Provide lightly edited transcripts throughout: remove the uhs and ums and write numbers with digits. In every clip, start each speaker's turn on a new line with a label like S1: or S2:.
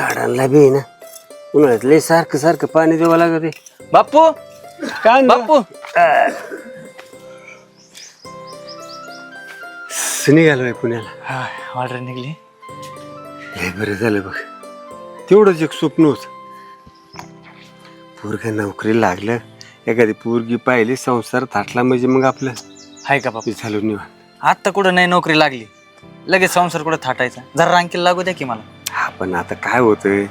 S1: झाडांना बी ना उन्हाळ्यात लय सारखं सारखं पाणी द्यावं लागत.
S2: बाप्पू
S1: काय
S2: बाप्पू
S1: निघालोय पुण्याला.
S2: ऑर्डर निघली.
S1: लय बरं झालं बघ. तेवढंच एक स्वप्न होत. पोरग नोकरी लागलं, एखादी पोरगी पाहिली, संसार थाटला म्हणजे मग आपलं
S2: हाय का बाप्पू?
S1: झालो निवांत.
S2: आत्ता कुठं नाही नोकरी लागली, लगेच संसार कुठं थाटायचा? जरा रांकीला लागू द्या की मला.
S1: हा पण आता काय होतंय,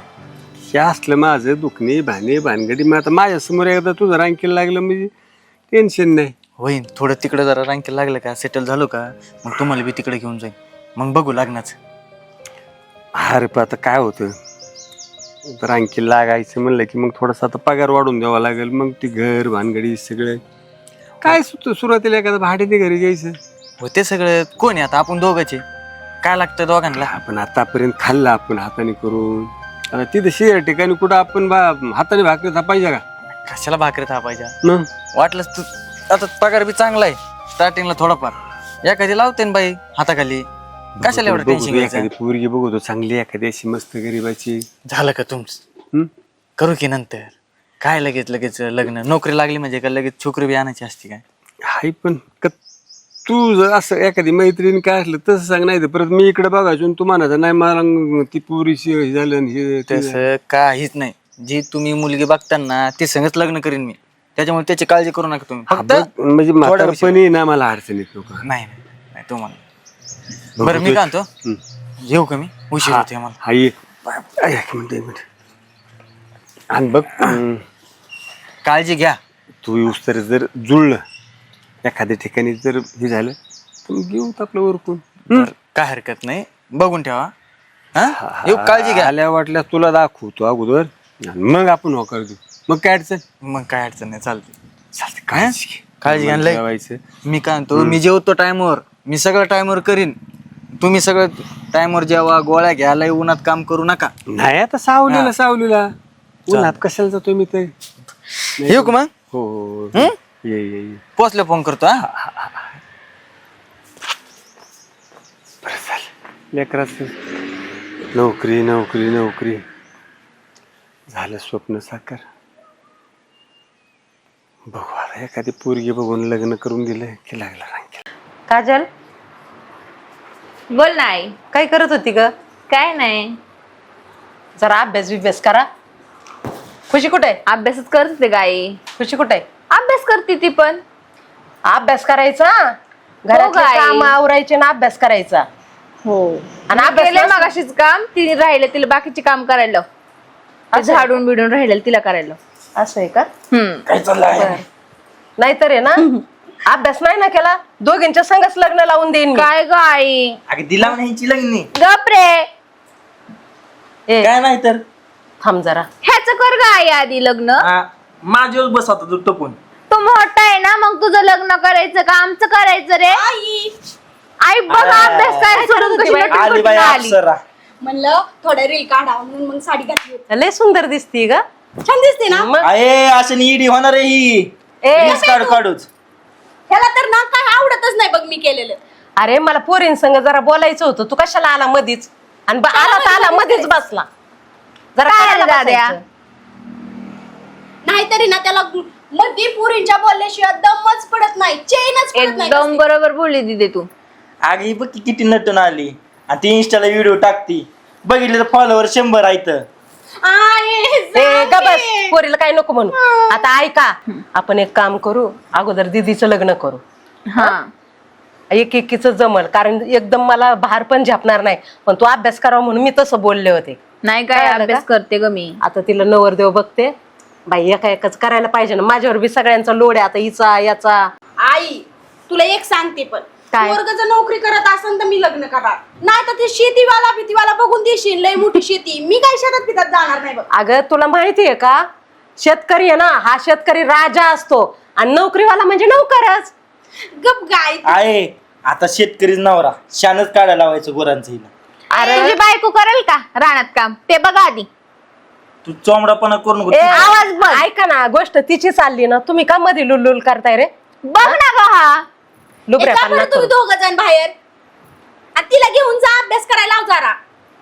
S1: हे असलं माझं दुखणे भाणे भानगडी. मग आता माझ्यासमोर एकदा तुझं रांकीला लागलं म्हणजे टेन्शन नाही.
S2: होईन थोडं तिकडं जरा रांकीला लागलं का, सेटल झालो का, मग तुम्हाला बी तिकडे घेऊन जाईन. मग बघू लग्नाचं.
S1: अरे पण आता काय होतं, रांकीला लागायचं म्हणलं की मग थोडासा आता पगार वाढून द्यावा लागेल. मग ती घर भानगडी सगळं काय सुरुवातीला एखादं भाड्याने घरी घ्यायचं.
S2: हो ते सगळं कोण आहे आता? आपण दोघांचे काय लागतं दोघांना?
S1: आपण आतापर्यंत खाल्लं आपण हाताने करून. आता तिथं शेअर ठिकाणी कुठं आपण हाताने भाकरी थापायच्या का?
S2: कशाला भाकरी थापायच्या?
S1: मग
S2: वाटलंच तू आता पगार बी चांगला आहे स्टार्टिंगला थोडाफार. एखादी लावते ना बाई हाताखाली, कशाला एवढं टेन्शन घ्यायचं?
S1: एखादी पोरगी बघतो चांगली, एखादी अशी मस्त गरीबाची.
S2: झालं का तुमचं? करू की नंतर? काय लगेच लग्न? नोकरी लागली म्हणजे का लगेच छोकरी बी आणायची असते काय?
S1: हाय पण तू जर असं एखादी मैत्रीण काय असलं तसं सांग. नाही तर परत मी इकडे बघायचो तू म्हणायचं नाही मला ती पोरीशी झालं हे
S2: तसं काहीच नाही. जी तुम्ही मुलगी बघताना ती संगच लग्न करीन मी, त्याच्यामुळे त्याची काळजी करू नका तुम्ही. फक्त
S1: म्हणजे म्हातारपणी ना मला अडचणीत नको.
S2: नाही तुम्हाला. बरं मी काय म्हणतो, येऊ का मी? उशीर होते मला.
S1: हा ये एक मिनिट आणि बघ
S2: काळजी घ्या.
S1: तू येऊस तर जर जुळलं एखाद्या ठिकाणी जर हे झालं तर घेऊ आपलं वरकून.
S2: काय हरकत नाही, बघून ठेवा. येऊ, काळजी घ्या.
S1: आल्या वाटल्या तुला दाखवतो अगोदर मग आपण होकार देऊ. मग काय अडचण?
S2: मग काय अडचण नाही, चालते.
S1: काळजी
S2: घ्या लय. मी काय म्हणतो, मी जेवतो टाइमवर, मी सगळं टाइमवर करीन. तुम्ही सगळं टाइमवर जेवा, गोळ्या घ्यायला उन्हात काम करू नका.
S1: नाही आता सावलीला उन्हात कशाला जातोय मी तर.
S2: येऊ का मग?
S1: हो ये
S2: पोचल्या फोन करतो.
S1: लेकराचं नोकरी नोकरी नोकरी झालं स्वप्न साकार. बघू आता एखादी पोरगी बघून लग्न करून दिलं की लागला रांगेला.
S3: काजल
S4: बोल नाही.
S3: काय करत होती ग?
S4: काय नाही,
S3: जरा अभ्यास करा. खुशी कुठे आहे?
S4: अभ्यासच करत होते गाई.
S3: खुशी कुठे आहे?
S4: अभ्यास करते ती पण.
S3: अभ्यास करायचा, घरातले
S4: गाई.
S3: काम आवरायचे ना अभ्यास करायचा.
S4: हो,
S3: आणि
S4: आणि
S3: अभ्यास
S4: केलंय
S3: नसलं-
S4: मगाशीच काम. तिने राहिले, तिला बाकीचे काम करायला. झाडून बिडून राहिले तिला करायला.
S3: असं आहे का?
S2: काय चाललंय?
S3: नाहीतर आहे ना अभ्यास नाही ना केला, दोघींच्या संगच लग्न लावून देईन मी.
S4: काय गाई
S2: अगदी दिला ह्यांची लग्न
S4: गप रे.
S3: ए,
S2: काय नाही तर
S3: थांब जरा.
S4: ह्याच कर गाई आधी लग्न.
S2: माझ्यावर बस आता तू टपून.
S4: तू मोठा आहे ना, मग तुझं लग्न करायचं का आमचं करायचं रे? आई बघ अभ्यास काय सोडून कशी नटून
S2: आली
S4: पटून
S2: बाई
S4: आली.
S2: अप्सरा.
S5: म्हणलं थोडं रील काढा म्हणून मग साडी घातली होती.
S3: लय सुंदर दिसती ग.
S5: छान दिसते ना.
S3: मग
S2: अरे असं ईडी होणार आहे ही. रील्स काढूच.
S5: ह्याला तर ना काय आवडतच नाही बघ मी केलेलं.
S3: अरे मला पोरींसंग जरा बोलायचं होतं, तू कशाला आला मधीच? आणि आला तर आला मधीच बसला. जरा
S4: काय
S3: करायला
S4: रे दाद्या?
S3: बसायचं.
S5: नाहीतरी ना त्याला मध्ये पुरींच्या बोलल्याशिवाय दमच पडत नाही, चेनच पडत नाही.
S4: एकदम बरोबर बोलली दिदे तू.
S2: अगे बघ की किती नटून आली, आणि ती इंस्टाला व्हिडिओ टाकती. बघितलं तर फॉलोवर 100 आहेत.
S3: ए, ग बस, पोरीला काय नको म्हणू. आता ऐका, आपण एक काम करू, अगोदर दीदीचं लग्न करू.
S4: हा,
S3: एकीच जमल, कारण एकदम मला बाहेर पण झेपणार नाही. पण तू अभ्यास करावा म्हणून मी तसं बोलले होते.
S4: नाही काय
S3: कळालं
S4: अभ्यास
S3: का?
S4: करते ग मी.
S3: आता तिला नवरदेव बघते बाई, एकाच करायला पाहिजे ना. माझ्यावर बी सगळ्यांचा लोड आहे आता, हिचा याचा.
S5: आई तुला एक सांगते, पण
S3: काय?
S5: वर्ग जर नोकरी करत असेल तर मी लग्न करणार नाही. तर ते शेतीवाला बघून देशील, लय मोठी शेती. मी काय शेतात पितात जाणार नाही बघ.
S3: अगं तुला माहितीये का, शेतकरी आहे ना, हा शेतकरी राजा असतो आणि नोकरीवाला म्हणजे नोकरच.
S5: गप गाय.
S2: आहे आता शेतकरीच नवरा शानच काढायला लावायचं गोरांचं हिला.
S3: अरे
S4: तुझी बायको करेल का रानात काम ते बघा आधी.
S2: तू चोमडापणा करू नको.
S3: ए,
S4: आवाज बघ.
S3: ऐका ना, गोष्ट तिची चालली ना, तुम्ही का मध्ये लुलुल करताय रे?
S4: बघ ना ग हा.
S3: लुबऱ्या
S5: एका बरं तुम्ही दोघ जण बाहेर आणि तिला घेऊन जा, अभ्यास करायला लाव जरा.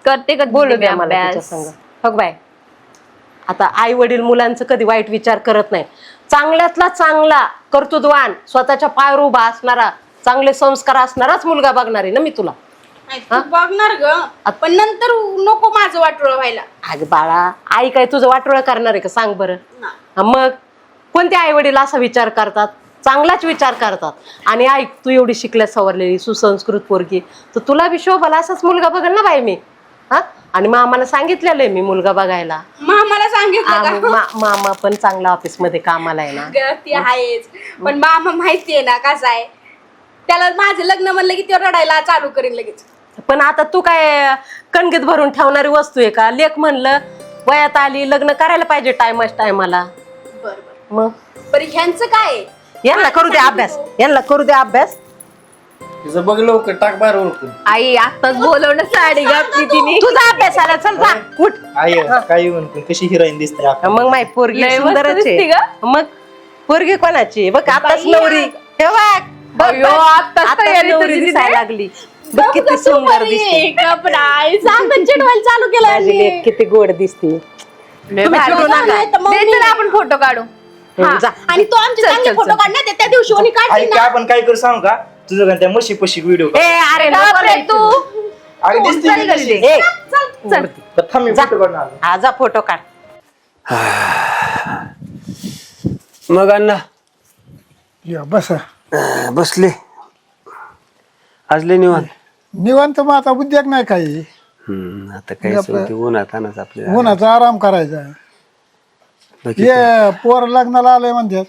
S4: करते का
S3: बोलू
S4: दिदी मी
S3: द्या मला तिच्या
S4: अभ्यास?
S3: संग. बघ बाय, आता आई वडील मुलांचं कधी वाईट विचार करत नाही. चांगल्यातला चांगला कर्तृत्ववान स्वतःच्या पायावर उभा असणारा चांगले संस्कार असणाराच मुलगा बघणार आहे ना मी तुला.
S5: नाही, तू बघणार ग, पण नंतर नको माझं वाटोळं व्हायला.
S3: अगं बाळा, आई काय तुझं वाटोळं करणार आहे का सांग बरं? मग कोणते आई वडील असा विचार करतात? चांगलाच विचार करतात. आणि ऐक, तू एवढी शिकल्या सवरलेली सुसंस्कृत पोरगी, तर तुला बी शोभला असाच मुलगा बघल ना बाई मी. हा, आणि मामाला सांगितलेलं आहे मी मुलगा बघायला.
S5: मामाला सांगितलं का?
S3: मामा पण चांगला ऑफिस मध्ये कामाला आहे ना.
S5: ग, ती आहेच, पण मामा माहितीये ना कसा आहे, त्याला माझं लग्न म्हणलं की ते रडायला चालू करेन लगेच.
S3: पण आता तू काय कणगीत भरून ठेवणारी वस्तू आहे का? लेख म्हणलं वयात आली, लग्न करायला पाहिजे टायमाला.
S5: बरोबर.
S3: मग
S5: बरं ह्यांचं काय आहे?
S3: यांना करू दे अभ्यास, यांना करू दे अभ्यास.
S2: तिचं बघ लवकर टाक बाहेर ओळखून.
S4: आई आताच बोलवणं साडी घातली तिने.
S3: तुझा अभ्यास आला, चल जा उठ.
S6: आई काही म्हणून कशी हिरोईन दिसते आपण.
S3: मग माय पोरगी
S4: लय मस्त
S3: सुंदरच
S4: दिसते
S3: आहे.
S4: ग.
S3: मग पोरगी कोणाची? बघ आताच नवरी, हे बघ
S4: अय्यो, आत्ताच
S3: आताच
S4: तयारी
S3: नवरी
S4: तुझी
S3: दिसायला
S4: तिथे.
S3: लागली. बघ किती सुंदर दिसते.
S5: कपडा सांगून चिडवायला चालू केलं
S3: माझी
S5: यांनी.
S3: लेक किती गोड दिसते.
S4: लय
S3: तुम्ही
S4: भारी.
S3: चिडू नका.
S5: नाही तर मग
S4: दे
S5: मी-
S4: तर आपण फोटो काढू.
S5: हा.
S3: जा.
S5: आणि तो आमचे चांगले फोटो काढणार त्या दिवशी कोणी
S6: आई
S5: काढली
S6: की
S5: ना.
S6: आपण काय करू सांगू का, तुझं का त्या म्हशी पशी व्हिडिओ
S3: ए अरे नको
S4: बापरे,
S3: रे
S4: तू
S6: अगं दिसते
S4: चल
S6: की
S4: घरी.
S6: कशी?
S3: ए,
S4: चल
S6: तर थांब मी फोटो काढून आलो.
S3: हा जा फोटो काढ.
S1: मग अण्णा
S7: या बसा.
S1: बसले, आजले निवांत.
S7: निवांत मग आता उद्योग नाही काही.
S1: आता काय उन्हात आणच आपल्या
S7: उन्हाचा आराम करायचा. ये पोर लग्नाला आलंय म्हणतात.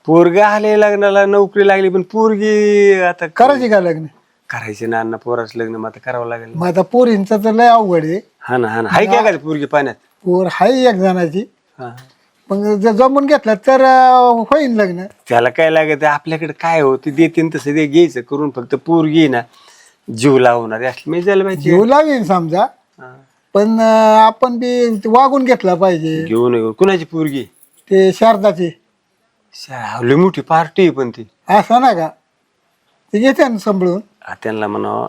S1: पोरग आले लग्नाला, नोकरी लागली, पण पोरगी आता
S7: करायची का लग्न?
S1: करायचे ना अण्णा, पोराचं लग्न मग आता करावं लागेल.
S7: मग आता पोरींचं तर लय अवघड आहे.
S1: हा ना हाय काय का पोरगी पाण्यात.
S7: पोर हाय एक जणाची,
S1: हा.
S7: मग जर जमून घेतलं तर होईन लग्न.
S1: त्याला काय लागत आपल्याकडे काय होते देते तसं ते घ्यायचं करून, फक्त पोरगी ना जीव लावणारी असली मी जायला पाहिजे.
S7: घेऊ लागेल समजा, पण आपण बी वागून घेतला पाहिजे.
S1: घेऊन येऊ. कुणाची पोरगी?
S7: ते शारदाची
S1: लय मोठी पार्टी पण ती.
S7: असं ना का, ते घेते ना सांभाळून.
S1: त्यांना म्हणावं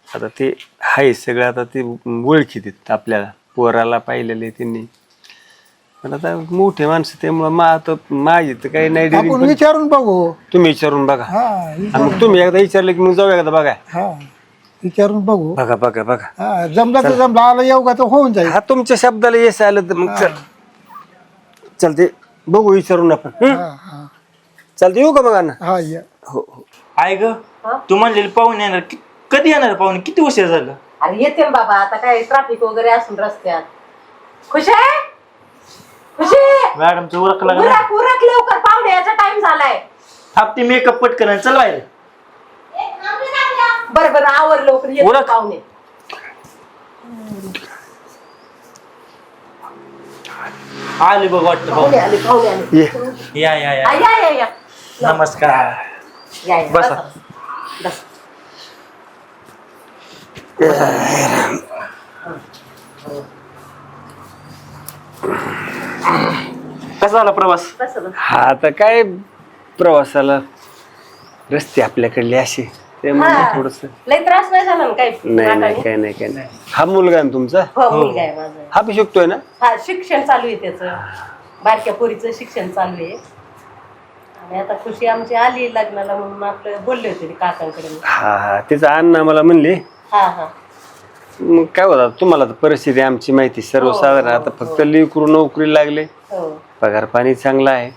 S1: आता ते आहे सगळं, आता ते ओळखी देत आपल्याला, पोराला पाहिलेले त्यांनी. पण आता मोठे माणसं त्यामुळं आता माझी तर काही नाही dealing,
S7: आपण
S1: पण
S7: विचारून बघू.
S1: तुम्ही विचारून बघा.
S7: हा
S1: आणि मग तुम्ही एकदा विचारलं की मग जाऊ एकदा बघा.
S7: हा विचारून बघू.
S1: बघा बघा बघा.
S7: हा जमला तर जमला, आलं येऊ का तर होऊन जाईल.
S1: हा तुमच्या शब्दाला यश आलं तर मग चालते, बघू विचारून आपण.
S7: हा हा
S1: चालते, येऊ का मग अण्णा?
S7: हा या.
S1: हो हो.
S6: आई ग, तू म्हणलेली पाहुणे येणार, कधी येणार पाहुणे? किती उशीर झालं?
S3: अरे येते ना बाबा, आता काय ट्रॅफिक वगैरे असून रस्त्यात. खुश आहे? खुशी
S6: मॅडमचं उरक लागलं.
S3: उरक लवकर, पाहुणे याचा टाइम झालाय.
S6: हापती मेकअप पटकन चल बाहेर.
S3: बरं बरं आवर लवकर, येते
S6: उरक.
S3: पाहुणे.
S6: आले बघ वाटतं
S3: पाहुणे
S6: पाहुणे.
S3: आले, पाहुणे आले.
S1: ये.
S6: या या
S3: आ,
S6: या.
S3: या या या
S6: नमस्कार.
S3: या या,
S6: बसा.
S3: बसा.
S6: कसा झाला प्रवास?
S3: बसा, बसा.
S1: हा आता काय प्रवासाला रस्ते आपल्याकडले असे, त्यामुळे
S3: हा.
S1: थोडस
S3: लय त्रास नाही झाला ना काही
S1: नाही काय नाही. हा मुलगा ना तुमचा?
S3: हो मुलगा आहे माझा.
S1: हा बी शिकतोय ना?
S3: हा शिक्षण चालू आहे त्याचं, बारक्या पोरीचं शिक्षण चालू आहे. आणि आता खुशी आमची आली लग्नाला म्हणून आपलं बोलले होते काकांकडे.
S1: हा हा तिचा अण्णा मला म्हणले.
S3: हा हा
S1: मग काय होतं तुम्हाला तर परिस्थिती आमची माहिती सर्वसाधारण. आता फक्त लेकरू नोकरी लागले,
S3: हो.
S1: पगार पाणी चांगला आहे,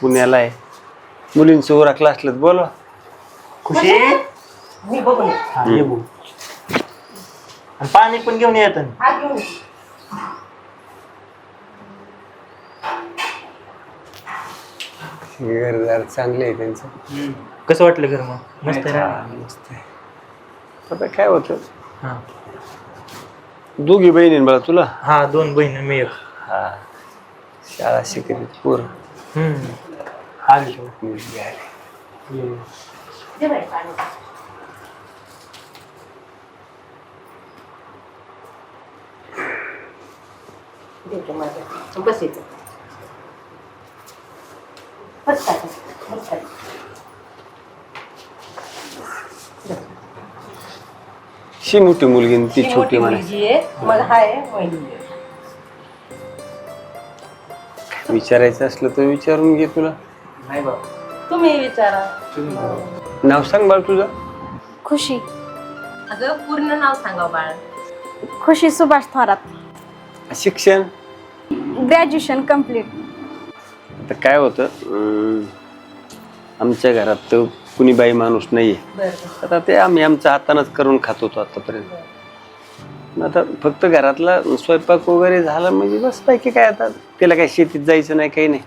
S1: पुण्याला आहे, मुलींचं ओळखलं असलं तर बोलवा.
S6: खुशी
S3: मी बघून ये.
S6: हा, ये बघ. आणि पाणी पण घेऊन येत.
S3: हा घेऊन ये.
S1: घरदार चांगले आहे त्यांचं.
S6: कसं वाटलं घर मग? मस्त आहे ना?
S1: मस्त आहे. आता काय होतं,
S6: हा.
S1: दोघी बहिणी मला तुला.
S6: हा, 2 बहीण मी एक.
S1: हा शाळा शिकली पोर.
S6: आली.
S1: मुलगी आली.
S3: दे बाई पाणी. दे गं माझं. बस इथं. बस काय, बस काय.
S1: शी मोठी मुलगी आणि ती
S3: ही
S1: छोटी
S3: मोठी
S1: मला.
S3: मुलगी आहे, मग हाय वहिनी.
S1: विचारायचं असलं तर विचारून घे तुला.
S2: नाही बाबा,
S3: तुम्ही विचारा.
S1: नाव सांग बाळ तुझं.
S4: खुशी
S3: अगं पूर्ण नाव सांगा बाळ.
S4: खुशी सुभाष थोरात.
S1: शिक्षण
S4: ग्रॅज्युएशन कम्प्लीट.
S1: आता काय होतं, आमच्या घरात तर कुणी बाई माणूस नाहीये.
S3: बरं
S1: आता ते आम्ही आमच्या हातानच करून खात होतो आतापर्यंत. आता फक्त घरातला स्वयंपाक वगैरे झाला म्हणजे बस, बाकी काय आता त्याला काय शेतीत जायचं नाही, काही नाही.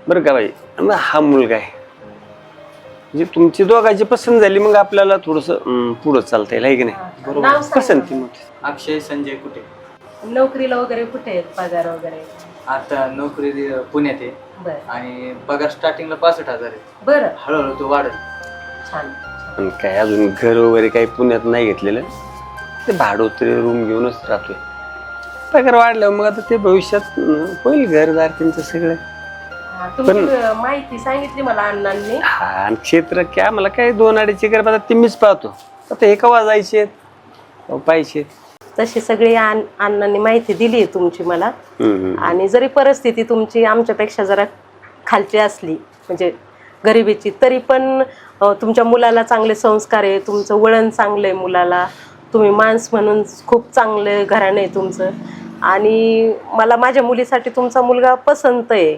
S1: बरं का बाई, मग हा मुलगा आहे म्हणजे तुमची दोघांची पसंत झाली, मग आपल्याला थोडस पुढं चालता येईल, आहे की नाही?
S3: नाव सांगा.
S1: पसंती मग
S2: अक्षय संजय कुठे?
S3: नोकरीला वगैरे कुठे आहेत, पगार वगैरे?
S2: आता नोकरी पुण्यात आहे
S3: बरं
S2: आणि पगार स्टार्टिंगला 65,000 आहे.
S3: बरं
S2: हळूहळू तो वाढेल.
S3: छान.
S1: पण काय अजून घर वगैरे काही पुण्यात नाही घेतलेलं, ते भाडोत्री रूम घेऊनच राहतोय. पगार वाढल्यावर मग आता ते भविष्यात होईल घरदार त्यांचं सगळं.
S3: हा, तुम्ही माहिती सांगितली मला अण्णांनी.
S1: हा, आणि क्षेत्र काय आम्हाला काय 2-2.5 एकर आता ते मीच पाहतो. आता हे कवा जायचे पाहिजे
S3: तशी सगळी अण्णांनी माहिती दिली आहे तुमची मला. आणि जरी परिस्थिती तुमची आमच्यापेक्षा जरा खालची असली म्हणजे गरिबीची, तरी पण तुमच्या मुलाला चांगले संस्कार आहे, तुमचं वळण चांगलं आहे मुलाला, तुम्ही माणस म्हणून खूप चांगलं घराणं आहे तुमचं. आणि मला माझ्या मुलीसाठी तुमचा मुलगा पसंत आहे.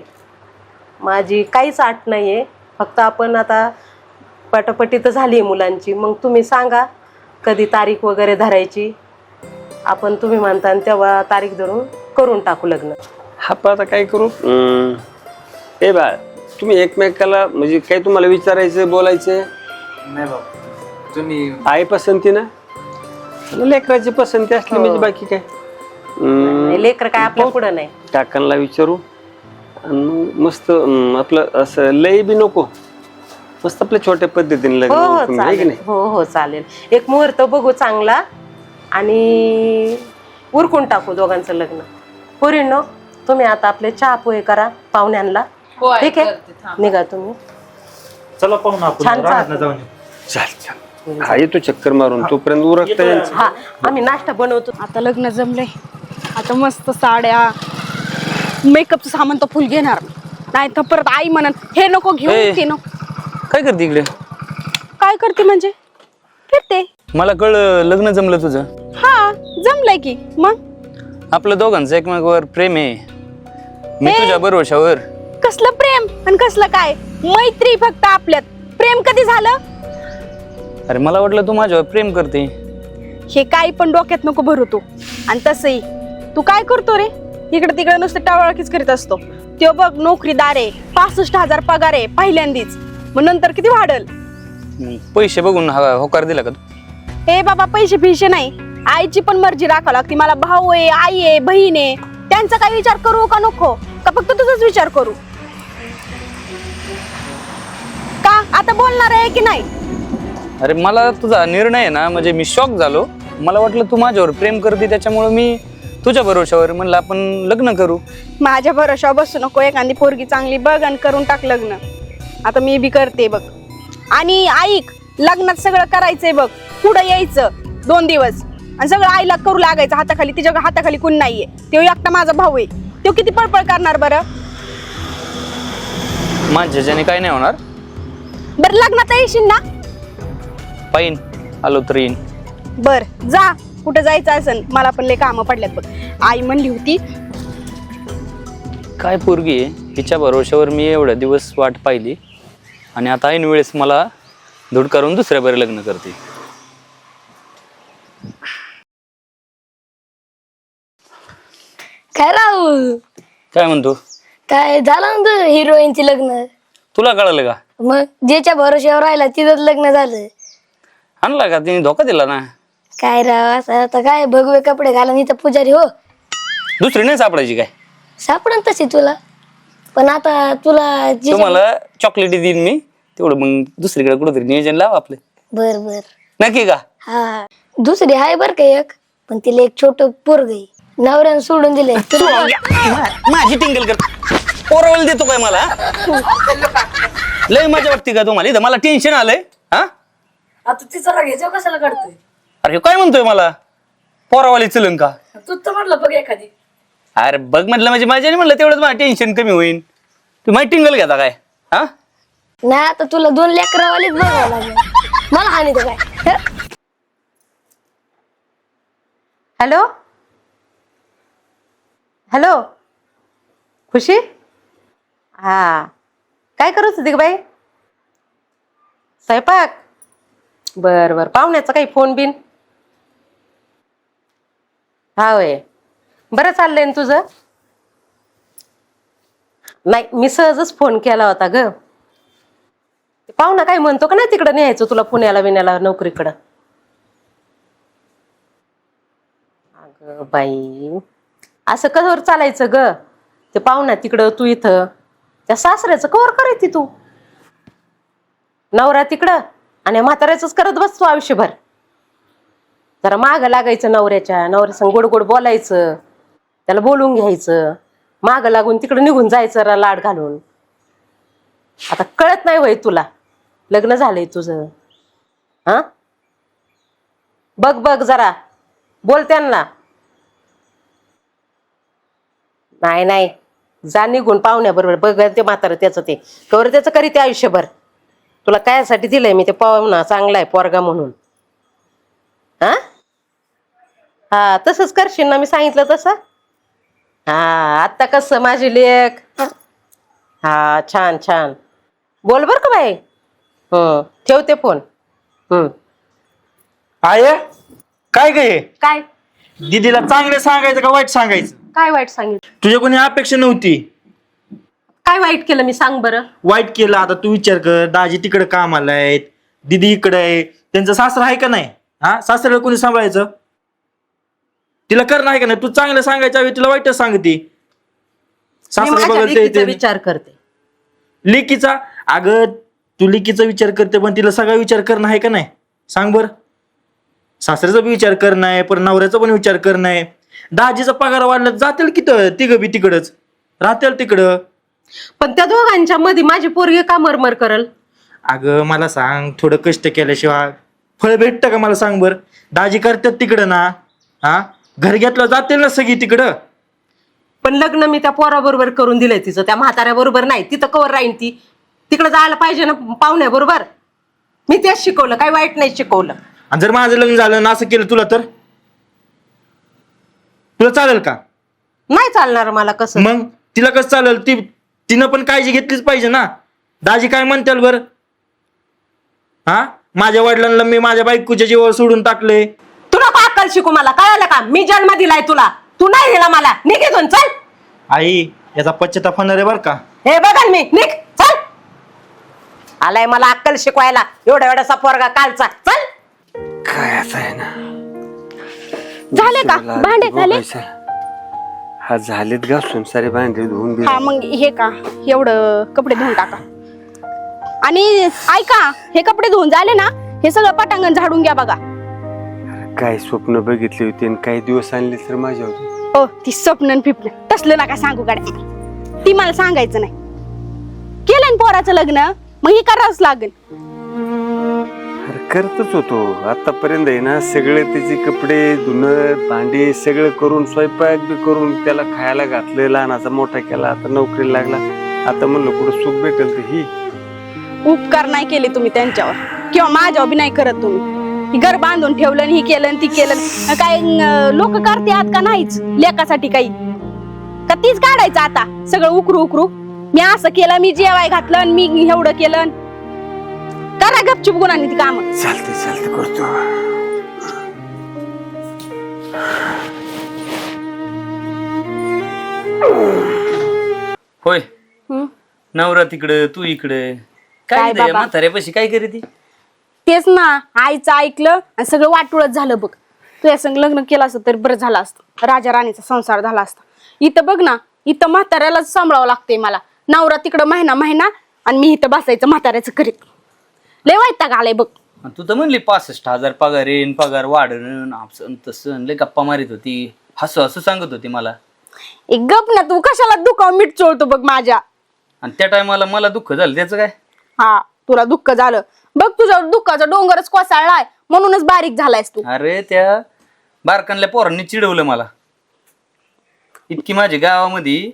S3: माझी काहीच आट नाही आहे, फक्त आपण आता पटापटी तर झाली आहे मुलांची. मग तुम्ही सांगा कधी तारीख वगैरे धरायची, आपण तुम्ही म्हणता तेव्हा तारीख धरून करून टाकू लग्न.
S1: हा पण आता काय करू, ए बाळ तुम्ही एकमेकाला म्हणजे काही तुम्हाला विचारायचं बोलायचं?
S2: नाही बाबा, तुम्ही
S1: आई पसंती ना, लेकराची पसंती असली म्हणजे बाकी काय.
S3: लेकर काय आपल्या पुढं नाही.
S1: काकांना विचारू आणि मग मस्त आपलं असं लय बी नको, मस्त आपल्या छोट्या पद्धतीने लग्न
S3: हो हो
S1: करून, आहे की
S3: चालेल.
S1: नाही?
S3: हो हो चालेल. एक मुहूर्त बघू चांगला आणि उरकून टाकू दोघांचं लग्न. पोरींनो तुम्ही आता आपले चहा पोहे करा पाहुण्यांना. ठीक आहे, निघा तुम्ही.
S6: चला पाहू ना आपण
S3: छान
S6: रानात
S3: चाल.
S6: जाऊन येऊ.
S1: चाल चाल, हा येतो चक्कर मारून, तोपर्यंत उरकता यांचं.
S3: हा आम्ही नाश्ता बनवतो.
S5: आता लग्न जमलंय, आता मस्त साड्या मेकअपचं सामान तर फुल घेणार, नाही तर परत आई म्हणत हे नको घेऊन ते नको.
S2: काय करते इकडे?
S5: काय करते म्हणजे? फिरते.
S2: मला कळलं लग्न जमलं तुझं.
S5: हा जमलंय की. मग
S2: आपलं दोघांचं एकमेकावर प्रेम आहे. मी तुझ्या भरोशावर.
S5: कसलं प्रेम आणि कसलं काय? मैत्री फक्त आपल्यात. प्रेम कधी झालं?
S2: अरे मला वाटलं तू माझ्यावर प्रेम करते.
S5: हे काही पण डोक्यात नको भरू तू. आणि तसंही तू काय करतो रे? इकडे तिकडे नुसतं टावळकीच करीत असतो. तो बघ नोकरीदार आहे, 65,000 पगार आहे पहिल्यांदीच, मग नंतर किती वाढल?
S2: पैसे बघून होकार दिला का तू?
S5: हे बाबा पैसे फिशे नाही, आईची पण मर्जी राखावी लागते. मला भाऊ आहे, आई आहे, बहीण आहे, त्यांचा काय विचार करू का नको, का फक्त तुझाच विचार करू? का आता बोलणार आहे की नाही?
S2: अरे मला तुझा निर्णय आहे ना, म्हणजे मी शॉक झालो. मला वाटलं तू माझ्यावर प्रेम करते, त्याच्यामुळे मी तुझ्या भरोशावर म्हणलं आपण लग्न करू.
S5: माझ्या भरोशावर बसू नको. एखादी पोरगी चांगली बघ आणि करून टाक लग्न. आता मी बी करते बघ. आणि ऐक, लग्नात सगळं करायचंय बघ, पुढं यायचं 2 दिवस आणि सगळं आईला करू लागायचं हाताखाली. तिच्या हाताखाली कोण नाहीये, तो एकटा माझा भाऊ आहे. तो किती पळपळ करणार बरं?
S2: माझ्याच्याने काय नाही होणार.
S5: बरं लग्नात येशील ना?
S2: पाहिन आलो तर येईन.
S5: बर जा, कुठं जायचं असेल. मला पण लय कामं पडल्यात बघ. आई म्हणली होती.
S2: काय पोरगी आहे, हिच्या भरोशावर मी एवढ्या दिवस वाट पाहिली आणि आता ऐन वेळेस मला धुडकारून दुसऱ्या बरे लग्न करते.
S8: काय राहुल,
S2: काय म्हणतो?
S8: काय झालं ना हिरोईनची लग्न?
S2: तुला कळलं का?
S8: मग ज्याच्या भरोश्यावर राहिला तिथंच लग्न झालं.
S2: आणला का तिने धोका दिला ना?
S8: काय राव असं आता काय भगवे कपडे घाला इथं पुजारी हो.
S2: दुसरी नाही सापडायची काय?
S8: सापडन तशी तुला, पण आता तुला
S2: तुम्हाला चॉकलेटी देईन मी, तेवढं मग दुसरीकडे कुठेतरी नियोजन लाव आपले.
S8: बर बर
S2: नक्की का?
S8: हा दुसरी आहे बर का एक, पण तिला एक छोट पोरग आहे, नवऱ्यानं सोडून दिले.
S2: माझी टिंगल कर, पोरावल देतो काय मला? लय मजा वाटते का तुम्हाला? इथं मला टेन्शन आलंय. हा
S9: आता तिचा राग घ्यायचा कशाला काढतोय?
S2: अरे काय म्हणतोय मला? पोरावाली चलन का?
S9: तू तर म्हटलं बघ एखादी.
S2: अरे बघ म्हटलं म्हणजे माझ्याने म्हणलं तेवढंच मला टेन्शन कमी होईल. तू माहिती टिंगल घेता काय? हा
S8: नाही आता तुला 2 लेकरावालीच बघावं लागेल. मला हानी तर काय.
S3: हॅलो हॅलो खुशी, हा काय करत होती ग बाई? स्वयंपाक? बर बर. पाहुण्याचा काही फोन बिन? हा होय. बरं चाललंय ना तुझं? नाही मी सहजच फोन केला होता ग. पाहुणा काय म्हणतो का नाही तिकडं न्यायचं तुला पुण्याला बिण्याला नोकरीकडं? अगं बाई असं कवर चालायचं ग? ते पाहुणा तिकडं तू इथं. त्या सासऱ्याचं कवर करायची तू? नवरा तिकडं आणि म्हाताऱ्याच करत बसतो आयुष्यभर. जरा माग लागायचं नवऱ्या संग गोड गोड बोलायचं, त्याला बोलून घ्यायचं, माग लागून तिकडं निघून जायचं लाड घालून. आता कळत नाही वय तुला? लग्न झालंय तुझं. हा बघ बघ जरा बोल त्यांना. नाही नाही जा निघून पाहुण्याबरोबर. बघ ते म्हातारं त्याचं ते कवर त्याचं करी ते आयुष्यभर. तुला कायसाठी दिलंय मी ते पाहुणा चांगला आहे पोरगा म्हणून. हा हा तसंच करशील ना मी सांगितलं तसं? हा आत्ता कसं माझी लेक. हा छान छान बोल बर का बाई. ठेवते फोन.
S6: आय काय गे?
S3: काय
S6: दीदीला चांगलं सांगायचं का वाईट सांगायचं?
S3: काय वाईट सांगितलं?
S6: तुझ्या कोणी अपेक्षा नव्हती.
S3: काय वाईट केलं मी सांग बरं?
S6: वाईट केलं आता तू विचार कर. दाजी तिकडे कामाला आहेत, दीदी इकडे आहे. त्यांचं सासरा आहे का नाही? हा सासऱ्याला कोणी सांभाळायचं? तिला करणं आहे का नाही? तू चांगलं सांगायच्या वेळी तिला वाईटच सांगते.
S3: मी
S6: सासरा
S3: माझ्या
S6: बघते
S3: लेकीचा विचार करते.
S6: लेकीचा? अगं तू लेकीचा विचार करते पण तिला सगळा विचार करणं आहे का नाही? सांग बर. सासऱ्याचा बी विचार करणं आहे, पण नवऱ्याचा पण विचार करणं आहे. दाजीचा पगार वाढला जातील की तिघं बी तिकडच राहतील तिकडं.
S3: पण त्या दोघांच्या मध्ये माझी पोरगी का मरमर करल?
S6: अगं मला सांग, थोडं कष्ट केल्याशिवाय फळ भेटतं का? मला सांग बर. दाजी करतात तिकडं ना. हा घर घेतलं जातील ना सगळी तिकडं.
S3: पण लग्न मी त्या पोराबरोबर करून दिलंय तिचं, त्या म्हाताऱ्याबरोबर नाही. तिथं कवर राहीन ती? तिकडे जायला पाहिजे ना पाहुण्याबरोबर. मी तेच शिकवलं, काही वाईट नाही शिकवलं.
S6: आणि जर माझं लग्न झालं ना असं केलं तुला तर तुला चालेल का?
S3: नाही चालणार मला. कसं
S6: मग तिला कसं चालेल? तिनं पण काळजी घेतलीच पाहिजे ना. दाजी काय म्हणतील बर? हा माझ्या वडिलांना मी माझ्या बायकोच्या जीवावर सोडून टाकले.
S3: तुला का अक्कल शिकू मला? कळालं का? मी जन्म दिलाय तुला, तू नाही दिला मला. निघेतून चल.
S6: आई याचा पश्चाताप होणार आहे बर का?
S3: हे बघाल मी. निघ चल. आलाय मला अक्कल शिकवायला एवढा एवढासा पोरगा कालचा. चल.
S1: काय असं आहे ना.
S5: झाले का भांडे झाले?
S1: हा झालेत घासून सारे भांडे धुवून
S5: हा
S1: गेले.
S5: मग हे का एवढं कपडे धुवून टाका. आणि ऐका, हे कपडे धुवून झाले ना, हे सगळं पटांगण झाडून घ्या बघा.
S1: काय स्वप्न बघितली होती आणि काही दिवस आणले तर माझ्या होती.
S5: ओ ती स्वप्न फिपन तसलं नका सांगू गाड्या. ती मला सांगायचं नाही. केलं ना पोराचं लग्न, मग ही करावंच लागेल.
S1: अरे करतच होतो आतापर्यंत आहे ना. सगळे त्याचे कपडे धुणं भांडी सगळं करून स्वयंपाक बी करून त्याला खायला घातलं, लहानाचा मोठा केला. आता नोकरीला लागला. आता म्हणलं कुठं सुख भेटेल तर ही.
S5: उपकार नाही केले तुम्ही त्यांच्यावर, किंवा माझ्यावर बी नाही करत तुम्ही. ही घर बांधून ठेवलं, ही केलं ती केलं. काय लोक करतात का नाहीच लेकासाठी काही? का तीच काढायचं आता सगळं उकरू उकरू? मी असं केलं, मी जेवाय घातलं आणि मी एवढं केलं. करा गपचूप गुणांनी ती काम.
S1: चालते करतो.
S2: होय नवरा तिकडं तू इकडे.
S5: काय
S2: काय
S5: बाबा?
S2: म्हाताऱ्यापाशी काय करीती?
S5: तेच ना, आईचं ऐकलं आणि सगळं वाटुळच झालं बघ. तुझ्या संग लग्न केलं असतं तरी बरं झालं असतं. राजा राणीचा संसार झाला असता. इथं बघ ना, इथं म्हाताऱ्यालाच सांभाळावं लागतंय मला. नवरा तिकडं महिना आणि मी इथं बसायचं म्हाताऱ्याचं करीत. लय वैताग आलाय बघ.
S2: तू तर म्हणली 65,000 पगार येईन, पगार वाढन, आपसन तसं लय गप्पा मारित होती. हसू सांगत होती मला.
S5: एक गप ना, तू कशाला दुखाव मीठ चोळतो बघ माझ्या.
S2: आणि त्या टायमाला मला दुःख झालं त्याचं काय?
S5: हा तुला दुःख झालं बघ. तुझ्या दुःखाचा डोंगरच कोसळलाय म्हणूनच बारीक झालायस तू.
S2: अरे त्या बारकांल्या पोरांनी चिडवलं मला. इतकी माझी गावामध्ये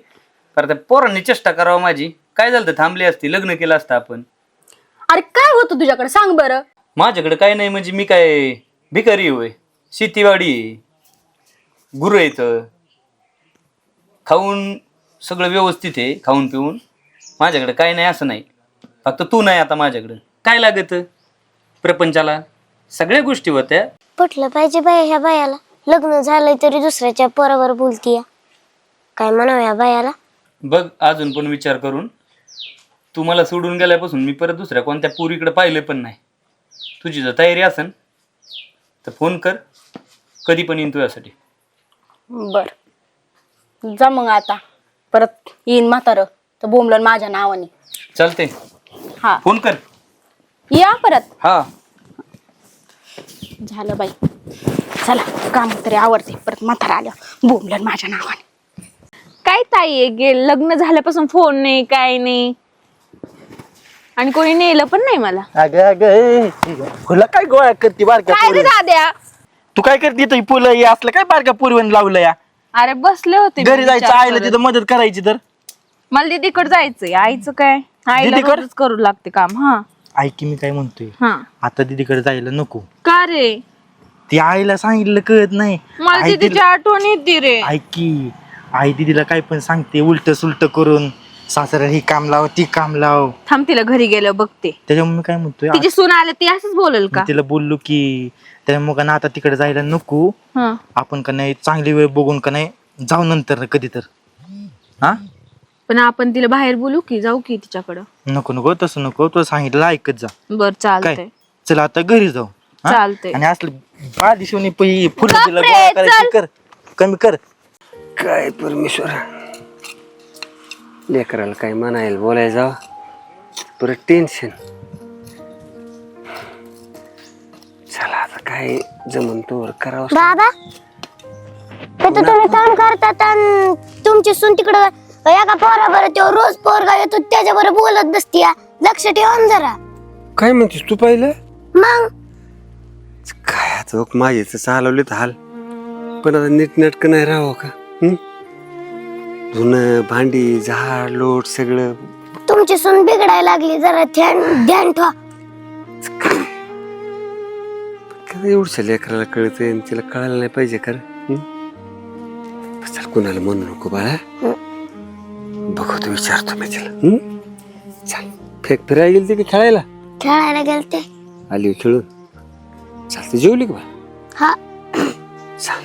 S2: पर त्या पोरांनी चेष्टा करावं माझी. काय झालं तर थांबली असती, लग्न केलं असतं आपण.
S5: अरे काय होतं तुझ्याकडे सांग बरं.
S2: माझ्याकडे काय नाही म्हणजे मी काय भिकारी होय. शेतीवाडी आहे, गुरं येतं, खाऊन सगळं व्यवस्थित आहे, खाऊन पिऊन. माझ्याकडे काय नाही असं नाही. फक्त तू नाही आता माझ्याकडं. काय लागत प्रपंचाला? सगळ्या गोष्टी होत्या.
S8: पटलं पाहिजे बाया ह्या बायाला. लग्न झालंय तरी दुसऱ्याच्या पोरावर बोलतीय. काय म्हणावं या बायाला.
S2: बघ अजून पण विचार करून. तू मला सोडून गेल्यापासून मी परत दुसऱ्या कोणत्या पोरीकडे पाहिलं पण नाही. तुझी जर तयारी असेल तर फोन कर, कधी पण येईन तुझ्यासाठी.
S5: बर जा मग आता. परत येईन म्हातारं तर बोंबलन माझ्या नावाने.
S2: चालते,
S5: हा
S2: फोन कर.
S5: या परत.
S2: हा
S5: झालं बाई. चला काम तरी आवडते. परत म्हातारा आल्या बोंबलन माझ्या नावाने.
S4: काय ताई आहे गे, लग्न झाल्यापासून फोन नाही काय नाही, आणि कोणी नेलं पण नाही मला.
S6: फुलं काय गोळा करते बारक्या
S4: काय रे
S6: पोरी?
S4: दाद्या.
S6: तू काय करते इथं फुलं हे असलं काय बारक्या पोरीवन लावलं या?
S4: अरे बसले होते मी
S6: घरी जायचं
S4: विचार
S6: आईला
S4: करत.
S6: तिथं मदत करायची तर.
S4: मला दीदीकडे जायचंय. आईचं काय, आईला
S6: दीदीकडं?
S4: रोजच करू लागते काम. हा
S6: ऐक मी काय म्हणतोय,
S4: हा.
S6: आता दीदीकडे जायला नको.
S4: का रे?
S6: ती आईला सांगितलं कळत नाही.
S4: मला
S6: आई
S4: दीदीची आठवण येते रे.
S6: ऐक की, आई दीदीला काय पण सांगते उलट सुलट करून. सासऱ्याला ही काम लाव ती काम लाव.
S4: थांब तिला घरी गेलं बघते.
S6: त्याच्यामुळे मी काय म्हणतोय,
S4: तिची सून आले ती असंच बोलेल का?
S6: मी तिला बोललो की त्यामुळे ना आता तिकडे जायला नको.
S4: हा.
S6: आपण का नाही चांगली वेळ बघून का नाही जाऊ नंतर कधी तर. हा
S4: पण आपण तिला बाहेर बोलू की जाऊ की तिच्याकडं?
S6: नको नको तसं नको, तुला सांगितलं ऐकत जा.
S4: बर चालतंय.
S6: काय चला आता घरी जाऊ. हा?
S4: चालतंय.
S6: आणि असलं बादिशोनी फुलं
S4: गप
S6: तिला
S4: रे,
S6: गोळा करायची
S4: चल.
S6: कर, कमी कर.
S1: काय परमेश्वर, लेकराला काय म्हणायला बोलायला जावं परत टेन्शन. चला आता काय जमन तोवर करावं.
S8: बाबा तर तुम्ही काम करतात आणि तुमची सून तिकडं एका पोराबरोबर तो रोज पोरगा येतो त्याच्याबरोबर बोलत बसती. लक्ष ठेवा ना जरा.
S1: काय म्हणतेस तू पाहिलं?
S8: मग
S1: काय आता माझेच चालवले तर हाल, पण आता नीटनाटकं नाही राहावं का? धुणं भांडी झाड लोट सगळं.
S8: तुमची सून बिघडायला लागली, जरा ध्यान ध्यान ठेवा.
S1: एवढ्या लेकराला कळतंय आणि तिला कळायला नाही पाहिजे कर. चल कुणाला म्हणू नको बाळा, बघतो विचारतो मी तिला. चल फेक फिरायला गेली की खेळायला?
S8: खेळायला गेलते.
S1: आली खेळून. चालते, जेवली का बा?
S8: हा
S1: चाल.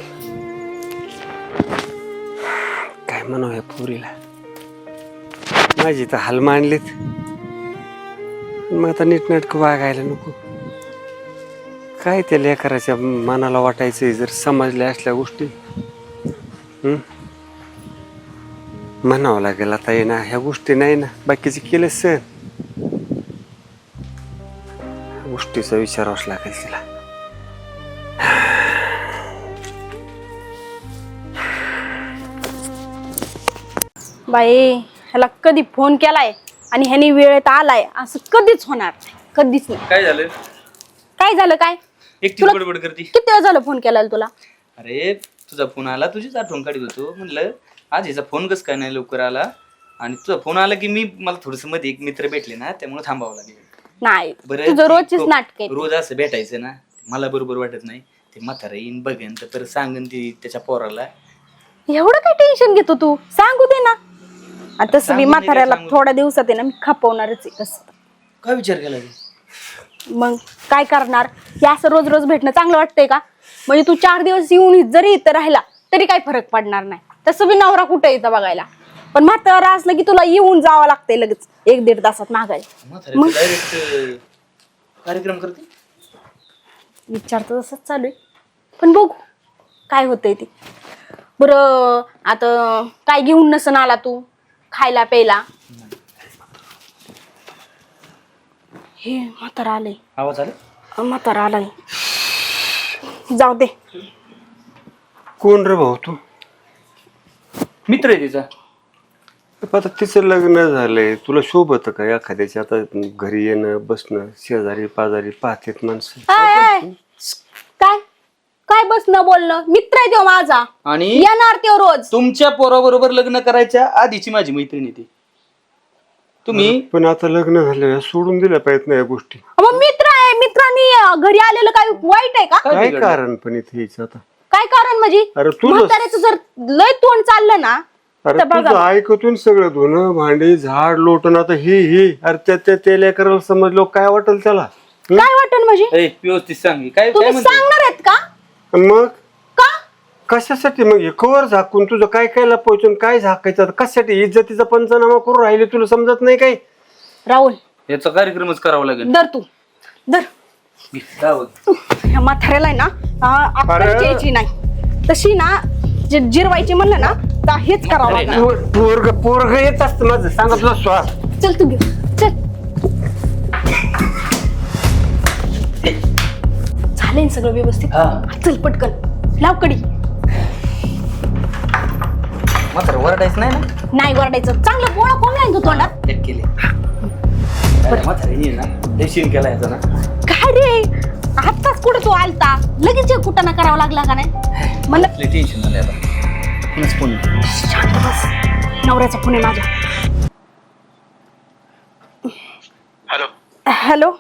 S1: काय म्हणावं या पोरीला, माझी तर हाल मांडलेत. मग आता नीटनाटकं वागायला नको. काय त्या लेकराच्या मनाला वाटायचं जर समजल्या असल्या गोष्टी. म्हणावं लागेल आता. ये ना ह्या गोष्टी नाही ना बाकीचे केलं सर, गोष्टीचा विचारावंच लागेल तिला.
S5: बाई ह्याला कधी फोन केलाय आणि ह्यानी वेळेत आलाय असं कधीच होणार नाही. कधीच नाही.
S2: काय झालं?
S5: काय झालं काय?
S2: एकटीच बडबड करती.
S5: किती वेळ झालं फोन केलाय तुला?
S2: अरे तुझा फोन आला, तुझीच आठवण काढत होतो. म्हणलं आज हिचा फोन कसं काय नाही लवकर आला, आणि तुझा फोन आला की मला थोडस मध्ये एक मित्र भेटले ना, त्यामुळे थांबावं लागेल.
S5: नाही
S2: बरं
S5: तुझं रोजचीच
S2: ती
S5: नाटक आहे.
S2: रोज असं भेटायचं ना, मला बरोबर वाटत नाही. ते म्हातारा येईन बघेन तर परत सांगन ती त्याच्या पोराला.
S5: एवढं काय टेन्शन घेतो तू? सांगू दे ना. आणि तसं मी म्हाताऱ्याला थोड्या दिवसात आहे ना मी खपवणारच आहे. कसं
S2: काय विचार केला तू?
S5: मग काय करणार? हे असं रोज रोज भेटणं चांगलं वाटतंय का? म्हणजे तू 4 दिवस येऊन जरी इथं राहिला तरी काही फरक पडणार नाही. तसं बी नवरा कुठे येतं बघायला, पण म्हातारा असलं की तुला येऊन जावं लागतंय लगेच 1-1.5 तासात मागायला.
S2: डायरेक्ट कार्यक्रम करते.
S5: विचार तर तसंच चालू आहे, पण बघू काय होतंय ते. बरं आता काय घेऊन नसन आला तू खायला प्यायला? हे म्हातारा आलंय.
S2: आवाज आला?
S5: म्हातारा आलाय. जाऊ दे.
S1: कोण रे भाऊ तू?
S2: मित्र आहे तिचा.
S1: आता तिचं लग्न झालंय, तुला शोभत का एखाद्याची आता घरी येणं बसणं, शेजारी पाजारी पाहतेत माणसं.
S5: काय काय बसणं बोलणं, मित्र आहे तो माझा,
S2: आणि
S5: येणार तो रोज.
S2: तुमच्या पोराबरोबर लग्न करायच्या आधीची माझी मैत्रिणी ती. तुम्ही
S1: पण आता लग्न झालं सोडून दिल्या पाहिजेत ना या गोष्टी.
S5: मग मित्र आहे, मित्रांनी घरी आलेलं काय वाईट आहे का?
S1: काय कारण पण इथे यायचं आता?
S5: काय कारण म्हणजे
S1: अरे तुझं
S5: म्हाताऱ्याचं जर लय तोंड चाललं ना
S1: अरे
S5: तर बघा.
S1: तुझं ऐकतून सगळं धुणं भांडी झाड लोटून आता ही अरे त्या लेकराला समजलो काय वाटेल त्याला?
S5: काय वाटण म्हणजे
S2: ए, व्यवस्थित सांग काय काय
S5: तुम्ही
S2: म्हणते?
S5: सांगणार आहेत का?
S1: आणि मग
S5: का
S1: कशासाठी मग हे कवर झाकून तुझं काय काय लपवायचं काय झाकायचं? कशासाठी इज्जतीचा पंचनामा करून राहिले तुला समजत नाही काय?
S5: राहुल
S2: याचा कार्यक्रमच करावा लागेल.
S5: दर तू दर
S2: काय होत?
S5: ह्या म्हाताऱ्याला आहे ना अक्कल
S1: अरे.
S5: यायची नाही तशी ना जिरवायची म्हणलं ना तर हेच करावं लागणार.
S1: पोरग येत असत माझं सांगा तुला श्वास.
S5: चल तू घे चल. झालंय ना सगळं व्यवस्थित? चल पटकन लाव कडी.
S2: म्हातारं वरडायचं नाही ना?
S5: नाही वरडायचं, चांगलं गोळा कोण नाही तू तोंडात.
S2: एक केले म्हातारी ना देशील केला याचा ना.
S5: काय रे आत्ताच कुठे तू आलता लगेच कुठं ना करावं लागला का नाही म्हणलं.
S2: टेन्शन झालं आता. कोणाच फोन येतो?
S5: शांत बस, नवऱ्याचा फोन आहे माझ्या.
S6: हॅलो.
S5: हॅलो.